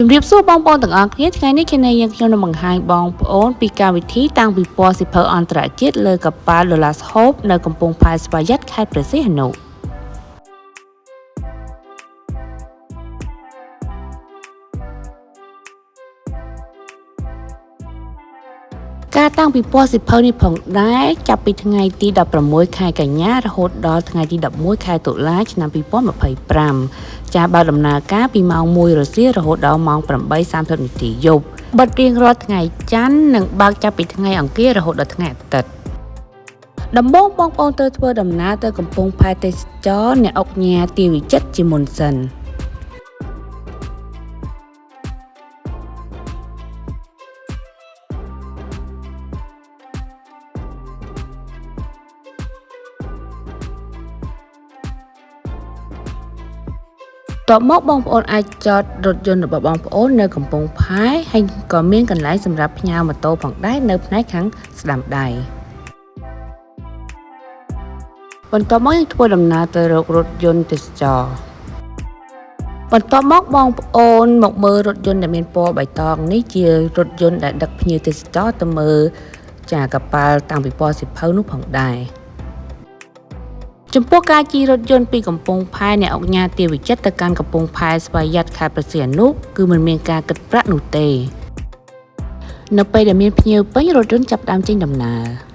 ជំរាបសួរបងប្អូនទាំងអស់គ្នាថ្ងៃនេះយើងខ្ញុំនឹងបង្ហាញបងប្អូនពីកម្មវិធីតាំងពិព័រណ៍សិភៅអន្តរជាតិលើកប៉ាល់ Lolas Hope នៅកំពង់ផែស្វយ័តខេត្តព្រះសីហនុការតាំងពិព័រណ៍សិភៅនេះផងដែរចាប់ពីថ្ងៃទី16ខែកញ្ញារហូតដល់ថ្ងៃទី11ខែតុលាឆ្នាំ2025ចាបើដំណើរការពីម៉ោង1រសៀលរហូតដល់ម៉ោង8:30នាទីយប់បិទរៀងរាល់ថ្ងៃច័ន្ទនិងបើកចាប់ពីថ្ងៃអង្គាររហូតដល់ថ្ងៃអាទិត្យដំបូងបងប្អូនត្រូវធ្វើដំណើរទៅកំពង់ផែទេសចរណ៍អ្នកអង្គញាទាវិចិត្រជាមុនសិនតបមកបងប្អូនអាចចតរថយន្តរបស់បងប្អូននៅកំពង់ផែហើយក៏មានកន្លែងសម្រាប់ផ្ញើម៉ូតូផងដែរនៅផ្នែកខាងស្ដាំដៃបន្ទាប់មកយើងធ្វើដំណើរទៅរករថយន្តទេសចរបន្ទាប់មកបងប្អូនមកមើលរថយន្តដែលមានពណ៌បៃតងនេះជារថយន្តដែលដឹកភ្ញៀវទេសចរទៅមើលចាកប៉ាល់តាំងពិព័រណ៍សិភៅនោះផងដែរចំពោះការជិះរថយន្តពីកំពង់ផែអ្នកអង្គញាទាវិចិត្រទៅកាន់កំពង់ផែស្វយ័តខេត្តព្រះសីហនុគឺមិនមានការគិតប្រាក់នោះទេនៅពេលដែលមានភ្ញៀវពេញរថយន្តចាប់ផ្ដើមចេញដំណើរ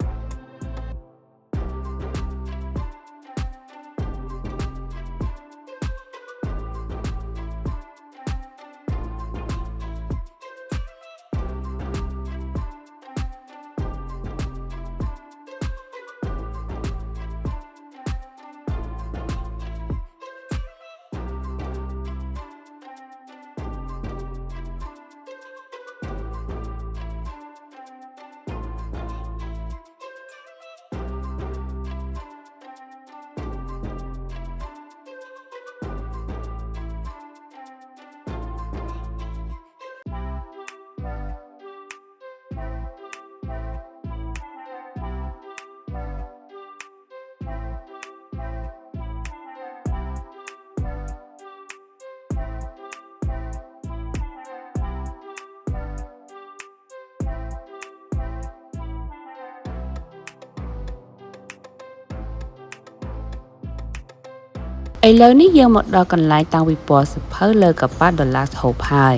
ឥឡូវនេះយើងមកដល់កន្លែងតាំងពិព័រណ៍សិភៅលើកប៉ាល់ Lolas Hope ហើយ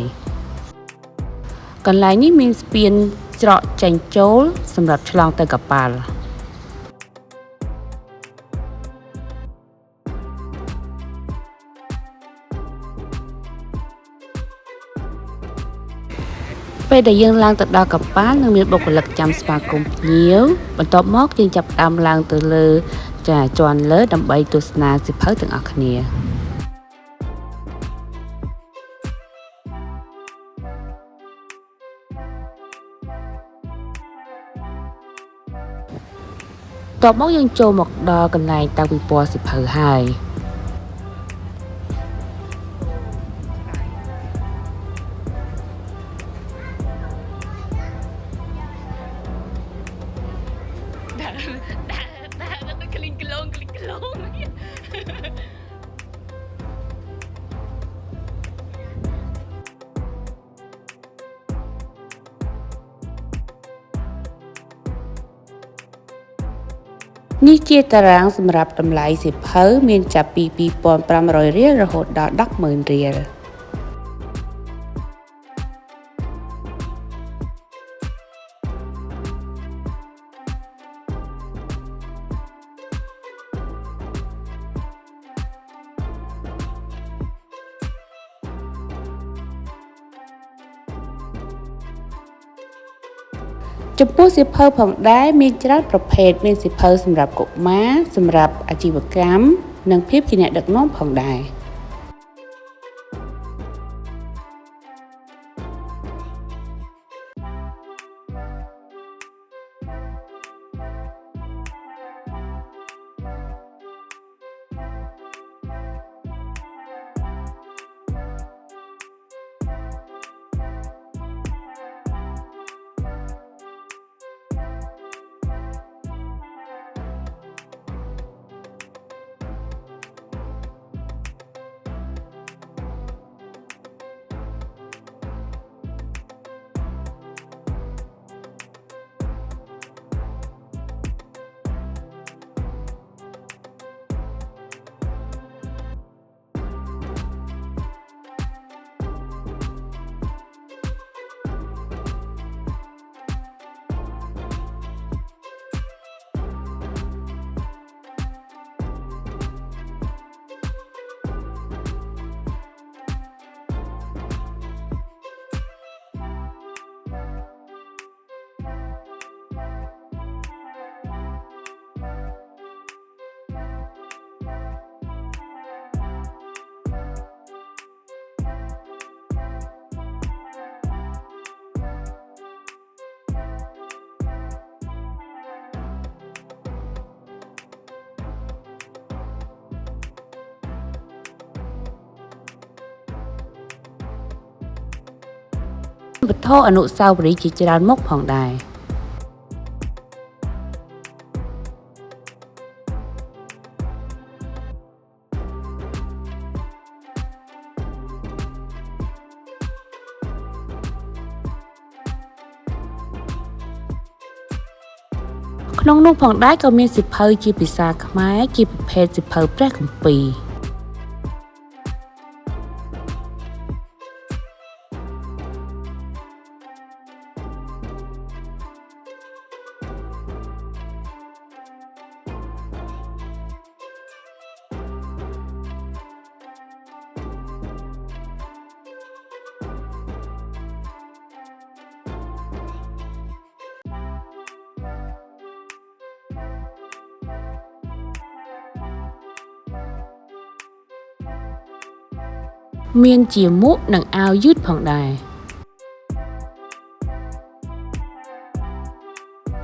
កន្លែងនេះមានស្ពានច្រកចេញចូលសម្រាប់ឆ្លងទៅកប៉ាល់ពេលដែលយើងឡើងទៅដល់កប៉ាល់នឹងមានបុគ្គលិកចាំស្វាគមន៍ភ្ញៀវបន្ទាប់មកយើងចាប់ផ្ដើមឡើងទៅលើជាន់លើដើម្បីទស្សនាសិភៅទាំងអស់គ្នាតបមកយើងចូលមកដល់កន្លែងតាំងពិព័រណ៍សិភៅហើយក្លីងក្លងនេះជាតារាងសម្រាប់តម្លៃសិភៅមានចាប់ពី2,500រៀលរហូតដល់10,000រៀលចំពោះសៀវភៅផងដែរមានច្រើនប្រភេទមានសៀវភៅសម្រាប់កុមារសម្រាប់អាជីវកម្មនិងភាពជាអ្នកដឹកនាំផងដែរ វត្ថុអនុស្សាវរីយ៍ជាច្រើនមុខផងដែរក្នុងនោះផងដែរក៏មានសៀវភៅជាភាសាខ្មែរជាប្រភេទសៀវភៅព្រះគម្ពីរមានជាមួកនិងអាវយឺតផងដែរ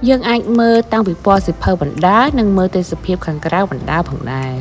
យើងអាចមើលតាំងពីពណ៌សៀវភៅបណ្ដានិងមើលទេសភាពខាងក្រៅបណ្ដាផងដែរ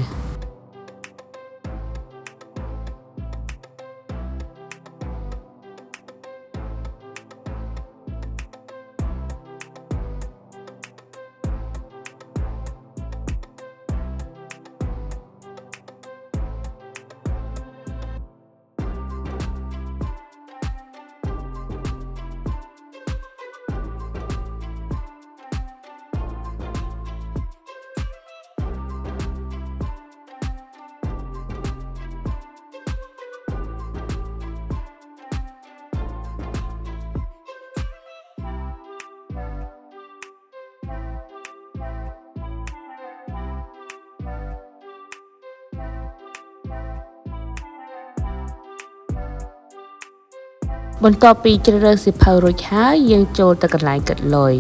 បន្ទាប់ពីជ្រើសរើសសៀវភៅរួចហើយយើងចូលទៅកន្លែងគិតលុយ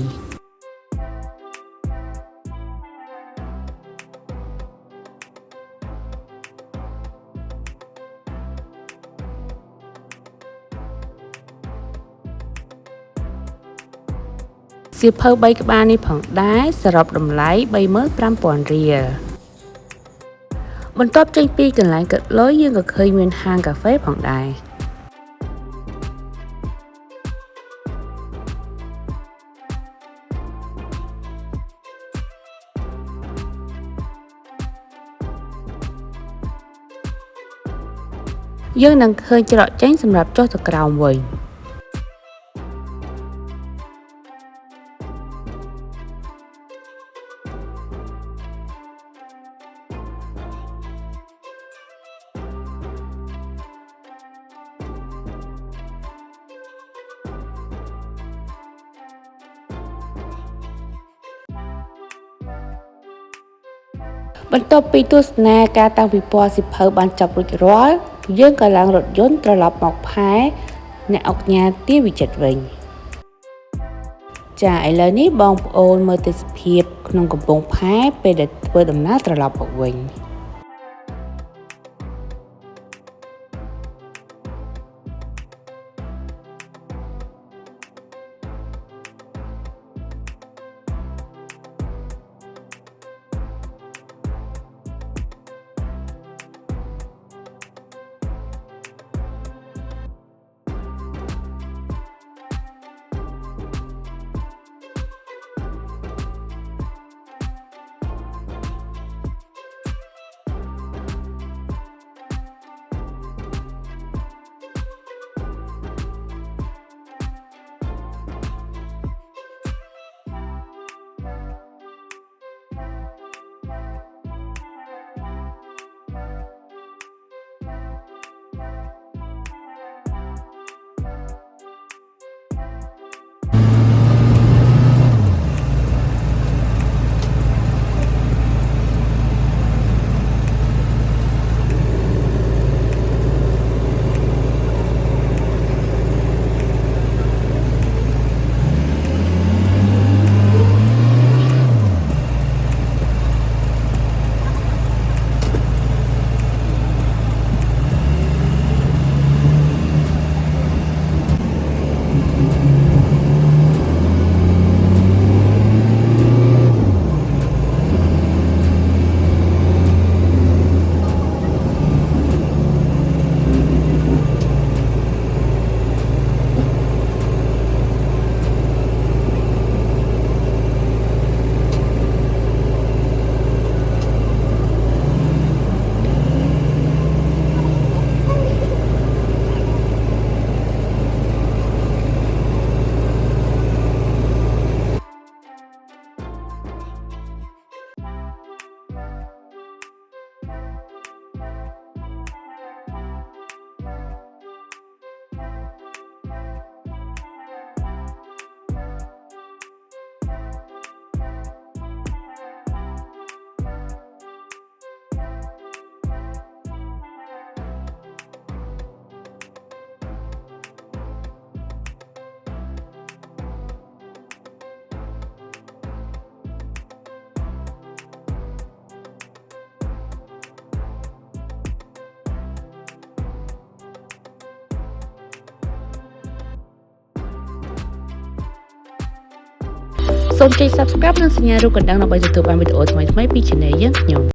សៀវភៅ3ក្បាលនេះផងដែរសរុបតម្លៃ 35,000 រៀលបន្ទាប់ចេញពីកន្លែងគិតលុយយើងក៏ឃើញមានហាងកាហ្វេផងដែរយើងនឹងឃើញច្រកចេញសម្រាប់ចុះទៅក្រោមវិញបន្ទាប់ពីទស្សនាការតាំងពិព័រណ៍សៀវភៅបានចប់រួចរាល់យើងក៏ឡើងរថយន្តត្រឡប់មកផែអ្នកអង្គការទាវិចិត្រវិញចាឥឡូវនេះបងប្អូនមើលទេសភាពក្នុងកំពង់ផែពេលដែលធ្វើដំណើរត្រឡប់មកវិញ សូមចុច Subscribe និងសញ្ញារូបកណ្ដឹងដើម្បីទទួលបានវីដេអូថ្មីៗពី Channel យើងខ្ញុំ